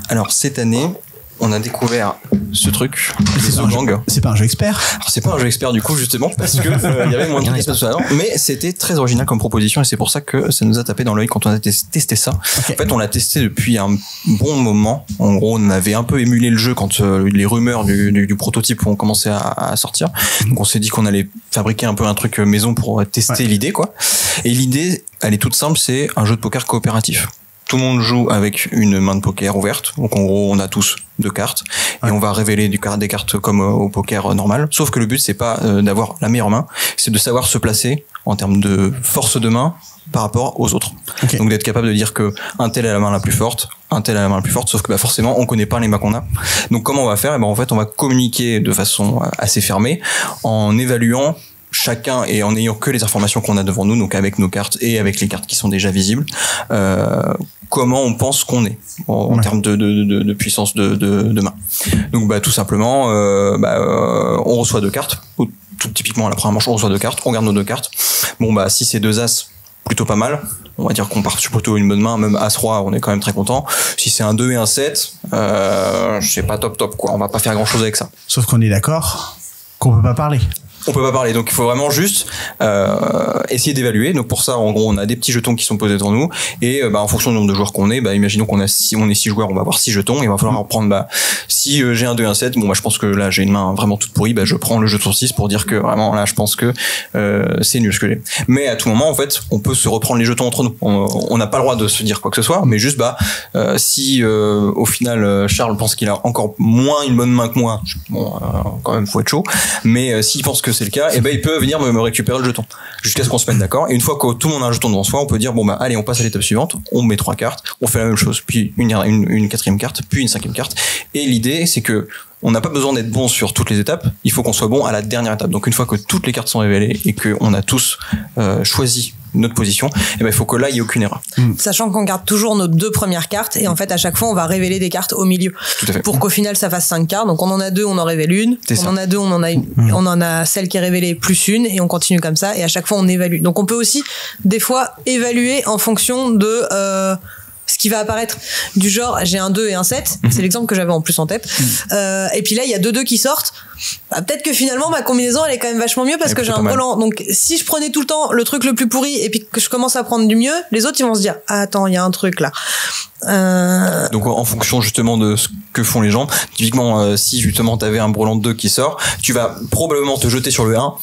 Alors cette année, on a découvert ce truc, c'est pas un jeu expert. Alors c'est pas un jeu expert du coup justement parce que il y avait moins de trucs, mais c'était très original comme proposition et c'est pour ça que ça nous a tapé dans l'œil quand on a testé ça. Okay. En fait, on l'a testé depuis un bon moment. En gros, on avait un peu émulé le jeu quand les rumeurs du prototype ont commencé à sortir. Donc on s'est dit qu'on allait fabriquer un peu un truc maison pour tester l'idée quoi. Et l'idée, elle est toute simple, c'est un jeu de poker coopératif. Tout le monde joue avec une main de poker ouverte. Donc en gros, on a tous 2 cartes et on va révéler des cartes comme au poker normal. Sauf que le but, c'est pas d'avoir la meilleure main, c'est de savoir se placer en termes de force de main par rapport aux autres. Okay. Donc d'être capable de dire que un tel a la main la plus forte, un tel a la main la plus forte, sauf que forcément on connaît pas les mains qu'on a. Donc comment on va faire ? En fait, on va communiquer de façon assez fermée en évaluant chacun et en ayant que les informations qu'on a devant nous, donc avec nos cartes et avec les cartes qui sont déjà visibles, comment on pense qu'on est en termes de puissance de main. Donc tout simplement, on reçoit 2 cartes. Tout typiquement à la première manche, on reçoit 2 cartes, on garde nos 2 cartes. Si c'est 2 as, plutôt pas mal. On va dire qu'on part sur plutôt une bonne main, même as-roi, on est quand même très content. Si c'est un 2 et un 7, c'est pas top quoi. On va pas faire grand chose avec ça. Sauf qu'on est d'accord qu'on peut pas parler. On peut pas parler, donc il faut vraiment juste essayer d'évaluer. Donc pour ça, en gros, on a des petits jetons qui sont posés devant nous et en fonction du nombre de joueurs qu'on est, imaginons qu'on a si on est 6 joueurs, on va avoir 6 jetons et il va falloir prendre si j'ai un 2 et un 7, je pense que là j'ai une main vraiment toute pourrie, je prends le jeton 6 pour dire que vraiment là je pense que c'est nul ce que j'ai. Mais à tout moment en fait, on peut se reprendre les jetons entre nous. On n'a pas le droit de se dire quoi que ce soit, mais juste si au final Charles pense qu'il a encore moins une bonne main que moi, quand même faut être chaud, mais s'il pense que c'est le cas, il peut venir me récupérer le jeton jusqu'à ce qu'on se mette d'accord. Et une fois que tout le monde a un jeton devant soi, on peut dire allez, on passe à l'étape suivante, on met 3 cartes, on fait la même chose, puis une 4e carte, puis une 5e carte. Et l'idée, c'est que on n'a pas besoin d'être bon sur toutes les étapes, il faut qu'on soit bon à la dernière étape. Donc une fois que toutes les cartes sont révélées et qu'on a tous choisi notre position, il faut que là il n'y ait aucune erreur. Sachant qu'on garde toujours nos 2 premières cartes et en fait à chaque fois on va révéler des cartes au milieu pour qu'au final ça fasse 5 cartes. Donc on en a 2, on en révèle une, en a 2, on en a celle qui est révélée plus une et on continue comme ça et à chaque fois on évalue. Donc on peut aussi des fois évaluer en fonction de ce qui va apparaître, du genre j'ai un 2 et un 7, c'est l'exemple que j'avais en plus en tête, et puis là il y a 2 qui sortent, peut-être que finalement ma combinaison elle est quand même vachement mieux parce que j'ai un brelan. Donc si je prenais tout le temps le truc le plus pourri et puis que je commence à prendre du mieux, les autres ils vont se dire attends, il y a un truc là. Donc en fonction justement de ce que font les gens, typiquement si justement t'avais un brelan de 2 qui sort, tu vas probablement te jeter sur le 1.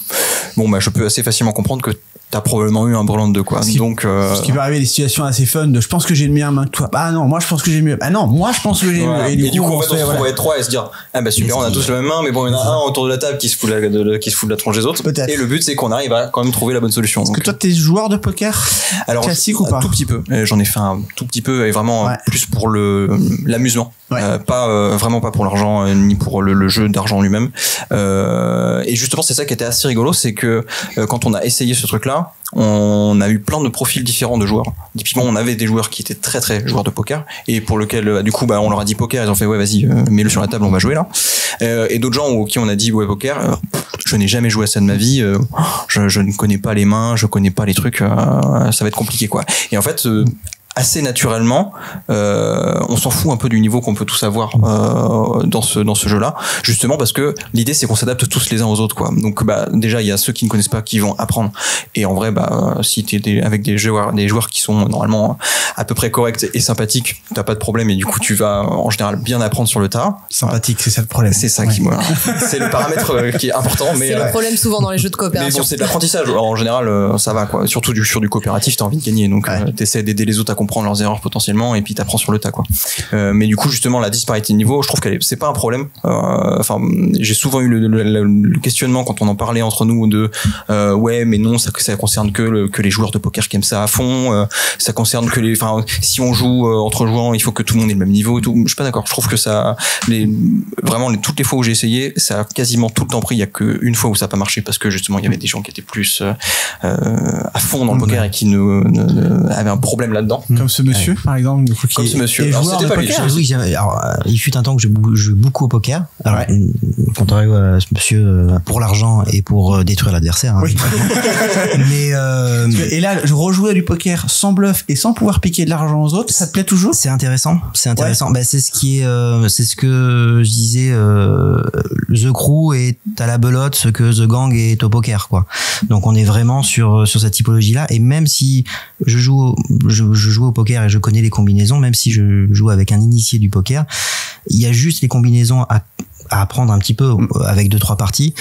Je peux assez facilement comprendre que t'as probablement eu un brelan de 2 quoi. Donc ce qui peut arriver des situations assez fun de je pense que j'ai une meilleure main que toi. Non, moi je pense que j'ai mieux. Non, moi je pense que j'ai mieux. Et du coup en fait on se retrouve à être 3 et se dire super, on a tous la même main, mais il y en a un autour de la table qui se fout de la tronche des autres. Peut-être. Et le but c'est qu'on arrive à quand même trouver la bonne solution. Est-ce que toi t'es joueur de poker classique ou pas? Un tout petit peu. J'en ai fait un tout petit peu et vraiment plus pour l'amusement. Vraiment pas pour l'argent ni pour le jeu d'argent lui-même. Et justement c'est ça qui était assez rigolo, c'est que quand on a essayé ce truc là, on a eu plein de profils différents de joueurs. Typiquement on avait des joueurs qui étaient très très joueurs de poker et pour lequel du coup on leur a dit poker, ils ont fait vas-y mets-le sur la table, on va jouer là. Et d'autres gens qui on a dit poker, je n'ai jamais joué à ça de ma vie, je ne connais pas les mains, je connais pas les trucs, ça va être compliqué quoi. Et en fait assez naturellement, on s'en fout un peu du niveau qu'on peut tous avoir dans ce jeu-là, justement parce que l'idée c'est qu'on s'adapte tous les uns aux autres quoi. Donc déjà il y a ceux qui ne connaissent pas qui vont apprendre et en vrai si t'es avec des joueurs qui sont normalement à peu près corrects et sympathiques, t'as pas de problème et du coup tu vas en général bien apprendre sur le tas. Sympathique, c'est ça le problème. C'est ça c'est le paramètre qui est important. Mais c'est le problème souvent dans les jeux de coopération. Mais c'est de l'apprentissage. En général ça va quoi. Surtout sur du coopératif, t'as envie de gagner donc t'essaies d'aider les autres à comprendre leurs erreurs potentiellement et puis t'apprends sur le tas quoi. Mais du coup justement la disparité de niveau, je trouve c'est pas un problème. J'ai souvent eu le questionnement quand on en parlait entre nous de mais non ça concerne que les joueurs de poker qui aiment ça à fond, ça concerne que si on joue entre joueurs il faut que tout le monde ait le même niveau et tout. Je suis pas d'accord. Je trouve que toutes les fois où j'ai essayé ça a quasiment tout le temps pris. Il y a qu'une fois où ça a pas marché parce que justement il y avait des gens qui étaient plus à fond dans le poker et qui avaient un problème là-dedans. Comme ce monsieur, par exemple, comme ce monsieur. Alors, c'était pas lui. Oui, alors, il fut un temps que je jouais beaucoup au poker. Alors, contrairement à ce monsieur, pour l'argent et pour détruire l'adversaire. Hein. Oui. Mais et là, je rejouais du poker sans bluff et sans pouvoir piquer de l'argent aux autres. Ça te plaît toujours? C'est intéressant. Bah, c'est ce qui est, c'est ce que je disais. The Crew est à la belote, ce que The Gang est au poker, quoi. Donc, on est vraiment sur cette typologie-là. Et même si je joue au poker et je connais les combinaisons, même si je joue avec un initié du poker, il y a juste les combinaisons à apprendre un petit peu avec 2-3 parties.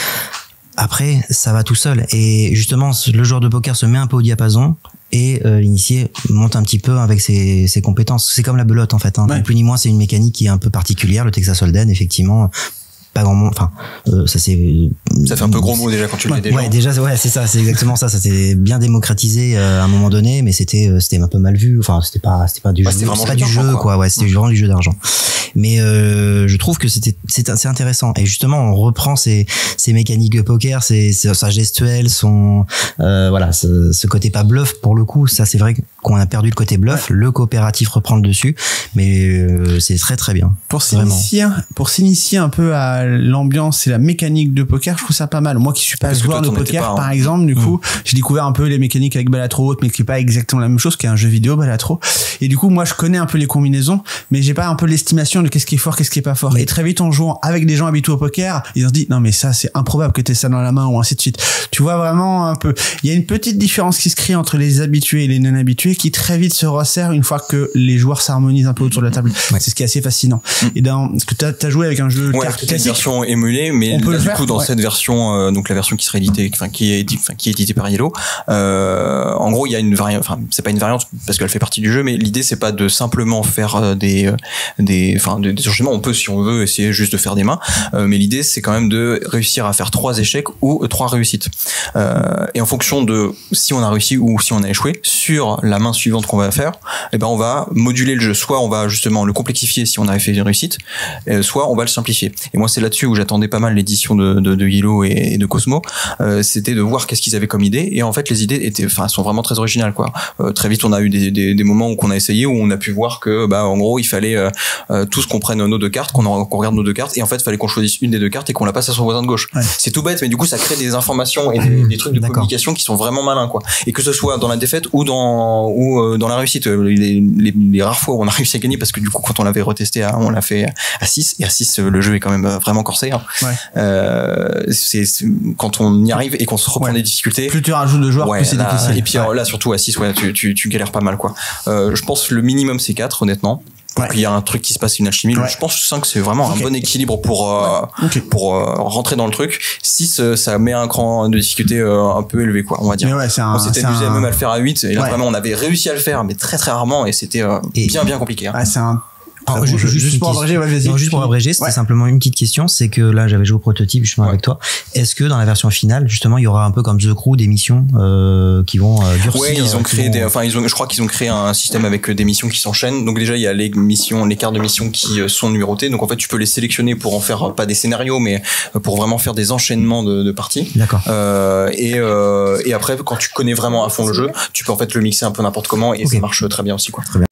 Après, ça va tout seul. Et justement, le joueur de poker se met un peu au diapason et l'initié monte un petit peu avec ses compétences. C'est comme la belote, en fait. Hein. Ni plus ni moins, c'est une mécanique qui est un peu particulière. Le Texas Hold'em, effectivement, pas grand monde. Enfin, ça fait un peu gros mot déjà quand tu le dis. Ouais, déjà, c'est ça, c'est exactement ça. Ça s'est bien démocratisé à un moment donné, mais c'était un peu mal vu. Enfin, c'était pas du jeu, c'est pas du jeu, quoi. Ouais, c'était vraiment du jeu d'argent. Mais je trouve que c'est intéressant. Et justement, on reprend ces mécaniques de poker, sa gestuelle, ce côté pas bluff pour le coup. Ça, c'est vrai qu'on a perdu le côté bluff. Le coopératif reprend le dessus, mais c'est très très bien. Pour s'initier un peu à l'ambiance et la mécanique de poker, je trouve ça pas mal. Moi qui suis pas joueur de poker, par exemple, du coup, j'ai découvert un peu les mécaniques avec Balatro, mais qui est pas exactement la même chose, qui est un jeu vidéo Balatro. Et du coup, moi, je connais un peu les combinaisons, mais j'ai pas un peu l'estimation de qu'est-ce qui est fort, qu'est-ce qui est pas fort. Et très vite, en jouant avec des gens habitués au poker, ils se disent, non, mais ça, c'est improbable que t'aies ça dans la main, ou ainsi de suite. Tu vois vraiment un peu, il y a une petite différence qui se crée entre les habitués et les non habitués, qui très vite se resserre une fois que les joueurs s'harmonisent un peu autour de la table. C'est ce qui est assez fascinant. Et ce que t'as joué avec un jeu classique, version émulée, mais là, du coup dans cette version, donc la version qui serait éditée, qui est éditée par Yellow, en gros il y a une variante, enfin c'est pas une variante parce qu'elle fait partie du jeu, mais l'idée c'est pas de simplement faire des enchaînements. On peut, si on veut, essayer juste de faire des mains, mais l'idée c'est quand même de réussir à faire 3 échecs ou 3 réussites, et en fonction de si on a réussi ou si on a échoué sur la main suivante qu'on va faire, et ben on va moduler le jeu. Soit on va justement le complexifier si on a fait une réussite, soit on va le simplifier. Et moi c'est là-dessus où j'attendais pas mal l'édition de Yellow et de Cosmo, c'était de voir qu'est-ce qu'ils avaient comme idée, et en fait les idées sont vraiment très originales, quoi. Très vite on a eu des moments où qu'on a essayé, où on a pu voir que en gros il fallait tous qu'on prenne nos 2 cartes, qu'on regarde nos 2 cartes, et en fait il fallait qu'on choisisse une des 2 cartes et qu'on la passe à son voisin de gauche. C'est tout bête, mais du coup ça crée des informations et des trucs de communication qui sont vraiment malins, quoi. Et que ce soit dans la défaite ou dans la réussite, les rares fois où on a réussi à gagner, parce que du coup quand on l'avait retesté on l'a fait à 6, et à 6 le jeu est quand même vraiment corsé, hein. C'est quand on y arrive et qu'on se reprend des difficultés, plus tu rajoutes de joueurs, plus c'est difficile. Et puis là surtout à 6, tu galères pas mal, quoi. Je pense le minimum c'est 4, honnêtement. Pour qu'il y a un truc qui se passe, une alchimie. Je pense que 5 c'est vraiment un bon équilibre pour rentrer dans le truc. 6 ça met un cran de difficulté un peu élevé, quoi, on va dire. On s'était amusé même à le faire à 8, et là vraiment on avait réussi à le faire, mais très très rarement, et c'était bien compliqué, hein. C'est un juste pour abréger, c'était simplement une petite question, c'est que là j'avais joué au prototype justement avec toi. Est-ce que dans la version finale justement il y aura un peu comme The Crew des missions qui vont durcir? Ouais, ils ont créé je crois qu'ils ont créé un système avec des missions qui s'enchaînent. Donc déjà il y a les cartes de missions qui sont numérotées. Donc en fait tu peux les sélectionner pour en faire pas des scénarios, mais pour vraiment faire des enchaînements de parties. D'accord. Et après quand tu connais vraiment à fond le jeu, tu peux en fait le mixer un peu n'importe comment, et ça marche très bien aussi, quoi. Très bien.